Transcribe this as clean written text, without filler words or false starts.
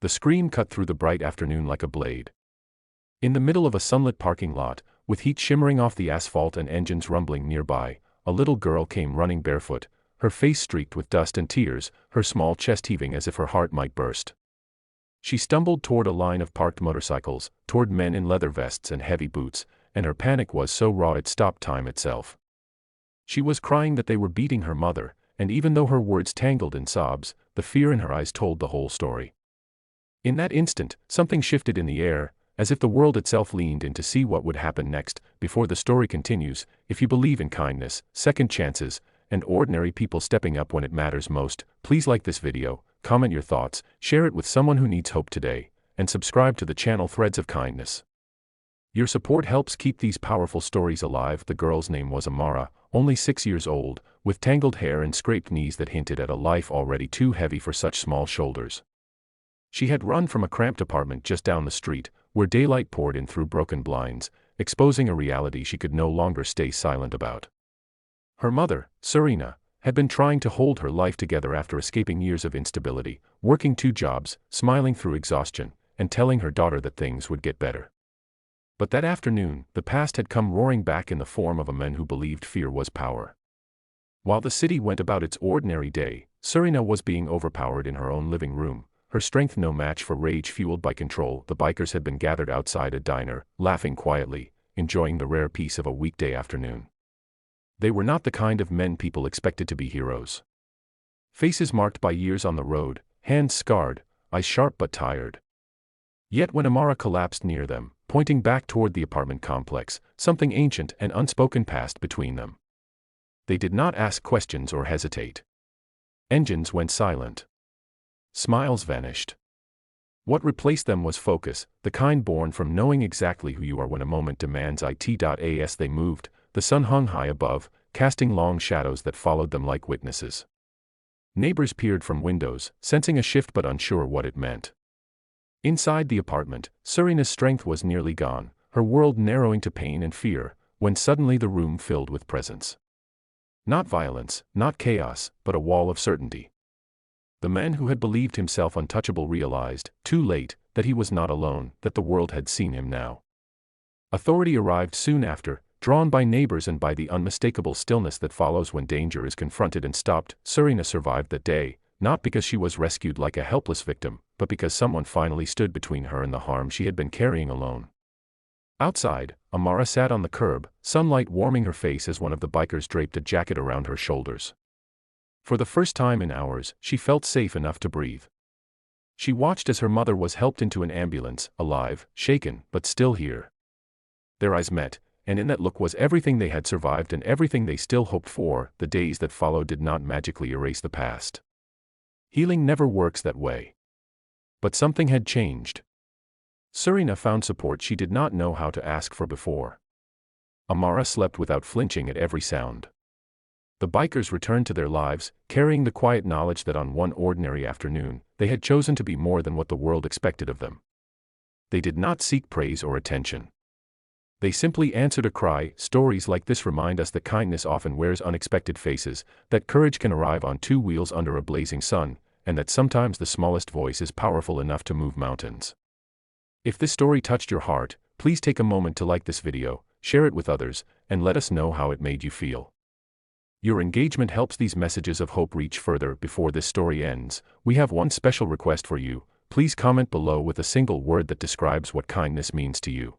The scream cut through the bright afternoon like a blade. In the middle of a sunlit parking lot, with heat shimmering off the asphalt and engines rumbling nearby, a little girl came running barefoot, her face streaked with dust and tears, her small chest heaving as if her heart might burst. She stumbled toward a line of parked motorcycles, toward men in leather vests and heavy boots, and her panic was so raw it stopped time itself. She was crying that they were beating her mother, and even though her words tangled in sobs, the fear in her eyes told the whole story. In that instant, something shifted in the air, as if the world itself leaned in to see what would happen next. Before the story continues, if you believe in kindness, second chances, and ordinary people stepping up when it matters most, please like this video, comment your thoughts, share it with someone who needs hope today, and subscribe to the channel Threads of Kindness. Your support helps keep these powerful stories alive. The girl's name was Amara, only 6 years old, with tangled hair and scraped knees that hinted at a life already too heavy for such small shoulders. She had run from a cramped apartment just down the street, where daylight poured in through broken blinds, exposing a reality she could no longer stay silent about. Her mother, Serena, had been trying to hold her life together after escaping years of instability, working 2 jobs, smiling through exhaustion, and telling her daughter that things would get better. But that afternoon, the past had come roaring back in the form of a man who believed fear was power. While the city went about its ordinary day, Serena was being overpowered in her own living room, her strength no match for rage fueled by control. The bikers had been gathered outside a diner, laughing quietly, enjoying the rare peace of a weekday afternoon. They were not the kind of men people expected to be heroes. Faces marked by years on the road, hands scarred, eyes sharp but tired. Yet when Amara collapsed near them, pointing back toward the apartment complex, something ancient and unspoken passed between them. They did not ask questions or hesitate. Engines went silent. Smiles vanished. What replaced them was focus, the kind born from knowing exactly who you are when a moment demands it. As they moved, the sun hung high above, casting long shadows that followed them like witnesses. Neighbors peered from windows, sensing a shift but unsure what it meant. Inside the apartment, Serena's strength was nearly gone, her world narrowing to pain and fear, when suddenly the room filled with presence. Not violence, not chaos, but a wall of certainty. The man who had believed himself untouchable realized, too late, that he was not alone, that the world had seen him now. Authority arrived soon after, drawn by neighbors and by the unmistakable stillness that follows when danger is confronted and stopped. Serena survived that day, not because she was rescued like a helpless victim, but because someone finally stood between her and the harm she had been carrying alone. Outside, Amara sat on the curb, sunlight warming her face as one of the bikers draped a jacket around her shoulders. For the first time in hours, she felt safe enough to breathe. She watched as her mother was helped into an ambulance, alive, shaken, but still here. Their eyes met, and in that look was everything they had survived and everything they still hoped for. The days that followed did not magically erase the past. Healing never works that way. But something had changed. Serena found support she did not know how to ask for before. Amara slept without flinching at every sound. The bikers returned to their lives, carrying the quiet knowledge that on one ordinary afternoon, they had chosen to be more than what the world expected of them. They did not seek praise or attention. They simply answered a cry. Stories like this remind us that kindness often wears unexpected faces, that courage can arrive on 2 wheels under a blazing sun, and that sometimes the smallest voice is powerful enough to move mountains. If this story touched your heart, please take a moment to like this video, share it with others, and let us know how it made you feel. Your engagement helps these messages of hope reach further. Before this story ends, we have one special request for you. Please comment below with a single word that describes what kindness means to you.